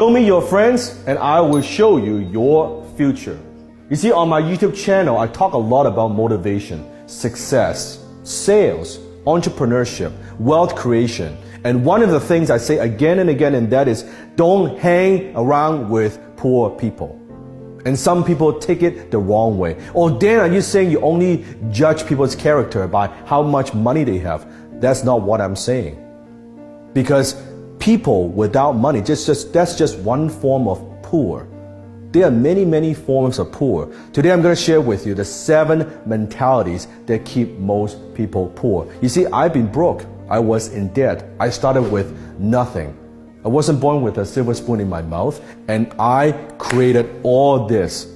Show me your friends and I will show you your future. You see, on my YouTube channel, I talk a lot about motivation, success, sales, entrepreneurship, wealth creation. And one of the things I say again and again, and that is, don't hang around with poor people. And some people take it the wrong way. Oh, Dan, are you saying you only judge people's character by how much money they have? That's not what I'm saying. Because people without money, that's just one form of poor. There are many, many forms of poor. Today I'm going to share with you the 7 mentalities that keep most people poor. You see, I've been broke. I was in debt. I started with nothing. I wasn't born with a silver spoon in my mouth, and I created all this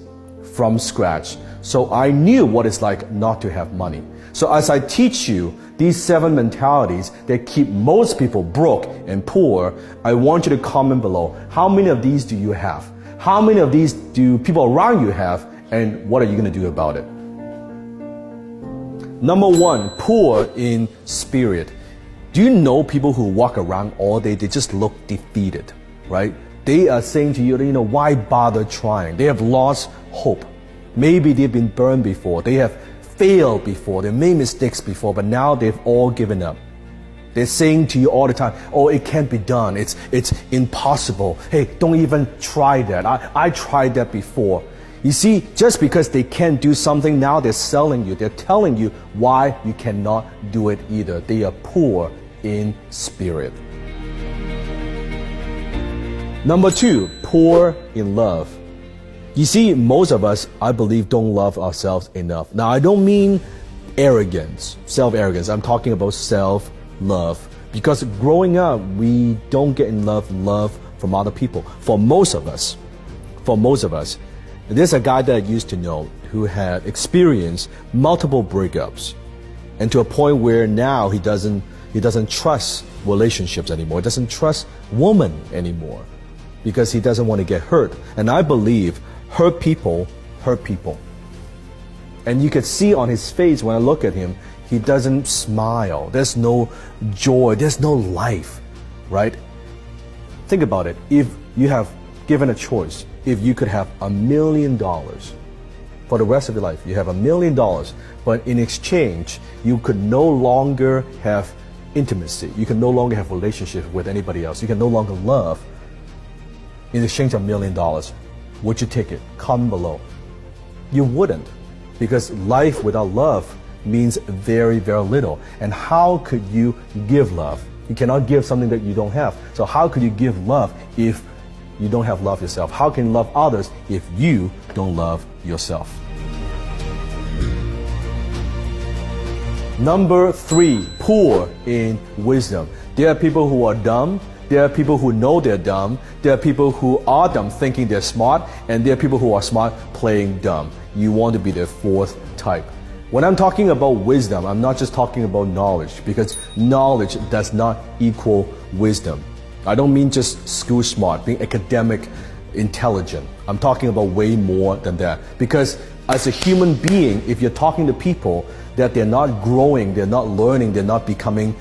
from scratch. So I knew what it's like not to have money. So as I teach you these 7 mentalities that keep most people broke and poor, I want you to comment below. How many of these do you have? How many of these do people around you have, and what are you going to do about it? Number 1, poor in spirit. Do you know people who walk around all day, they just look defeated, right? They are saying to you, why bother trying? They have lost hope. Maybe they've been burned before. They have failed before. They made mistakes before, but now they've all given up. They're saying to you all the time, oh, it can't be done. It's impossible. Hey, don't even try that. I tried that before. You see, just because they can't do something, now they're selling you. They're telling you why you cannot do it either. They are poor in spirit. Number 2, poor in love. You see, most of us, I believe, don't love ourselves enough. Now, I don't mean arrogance, self-arrogance. I'm talking about self-love. Because growing up, we don't get in love from other people. For most of us, there's a guy that I used to know who had experienced multiple breakups, and to a point where now he doesn't trust relationships anymore. He doesn't trust women anymore because he doesn't want to get hurt. And I believe hurt people hurt people. And you could see on his face when I look at him, he doesn't smile. There's no joy. There's no life, right? Think about it. If you have given a choice, if you could have $1 million for the rest of your life, you have $1 million, but in exchange, you could no longer have intimacy. You can no longer have relationships with anybody else. You can no longer love. In exchange of $1 million, would you take it? Comment below. You wouldn't, because life without love means very, very little. And how could you give love? You cannot give something that you don't have. So how could you give love if you don't have love yourself? How can you love others if you don't love yourself? Number 3, poor in wisdom. There are people who are dumb. There are people who know they're dumb. There are people who are dumb thinking they're smart. And there are people who are smart playing dumb. You want to be the 4th type. When I'm talking about wisdom, I'm not just talking about knowledge, because knowledge does not equal wisdom. I don't mean just school smart, being academic intelligent. I'm talking about way more than that. Because as a human being, if you're talking to people that they're not growing, they're not learning, they're not becoming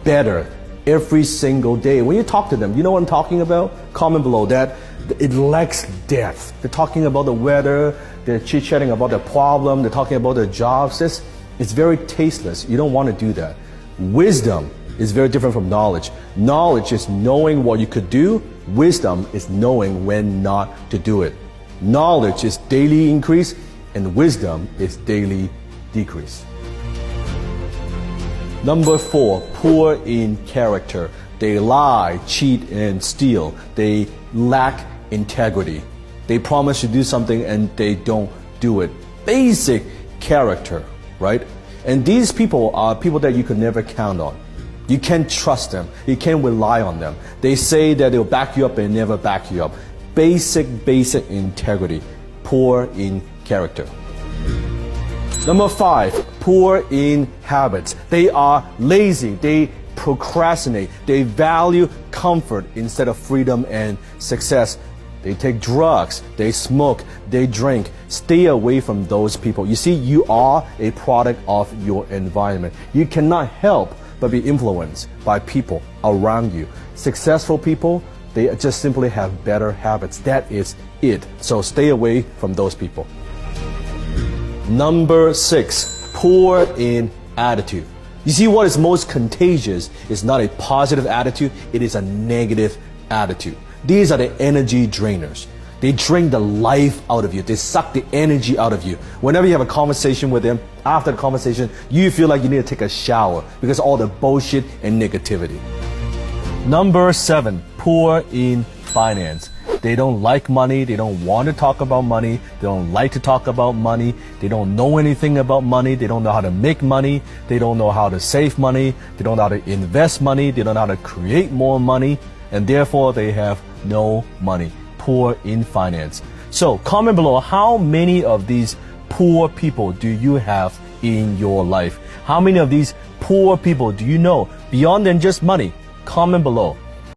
better every single day, when you talk to them, you know what I'm talking about? Comment below that. It lacks depth. They're talking about the weather, they're chit-chatting about their problem, they're talking about their jobs. It's very tasteless. You don't want to do that. Wisdom is very different from knowledge. Knowledge is knowing what you could do. Wisdom is knowing when not to do it. Knowledge is daily increase, and wisdom is daily decrease. Number 4, poor in character. They lie, cheat, and steal. They lack integrity. They promise to do something and they don't do it. Basic character, right? And these people are people that you could never count on. You can't trust them. You can't rely on them. They say that they'll back you up and never back you up. Basic integrity. Poor in character. Number 5, poor in habits. They are lazy. They procrastinate. They value comfort instead of freedom and success. They take drugs. They smoke. They drink. Stay away from those people. You see, you are a product of your environment. You cannot help but be influenced by people around you. Successful people, They just simply have better habits. That is it. So stay away from those people. Number 6, poor in attitude. You see, what is most contagious is not a positive attitude, it is a negative attitude. These are the energy drainers. They drain the life out of you. They suck the energy out of you. Whenever you have a conversation with them, after the conversation, you feel like you need to take a shower because of all the bullshit and negativity. Number 7, poor in finance. They don't like money. They don't want to talk about money. They don't like to talk about money. They don't know anything about money. They don't know how to make money. They don't know how to save money. They don't know how to invest money. They don't know how to create more money. And therefore, they have no money. Poor in finance. So comment below, how many of these poor people do you have in your life? How many of these poor people do you know beyond than just money? Comment below.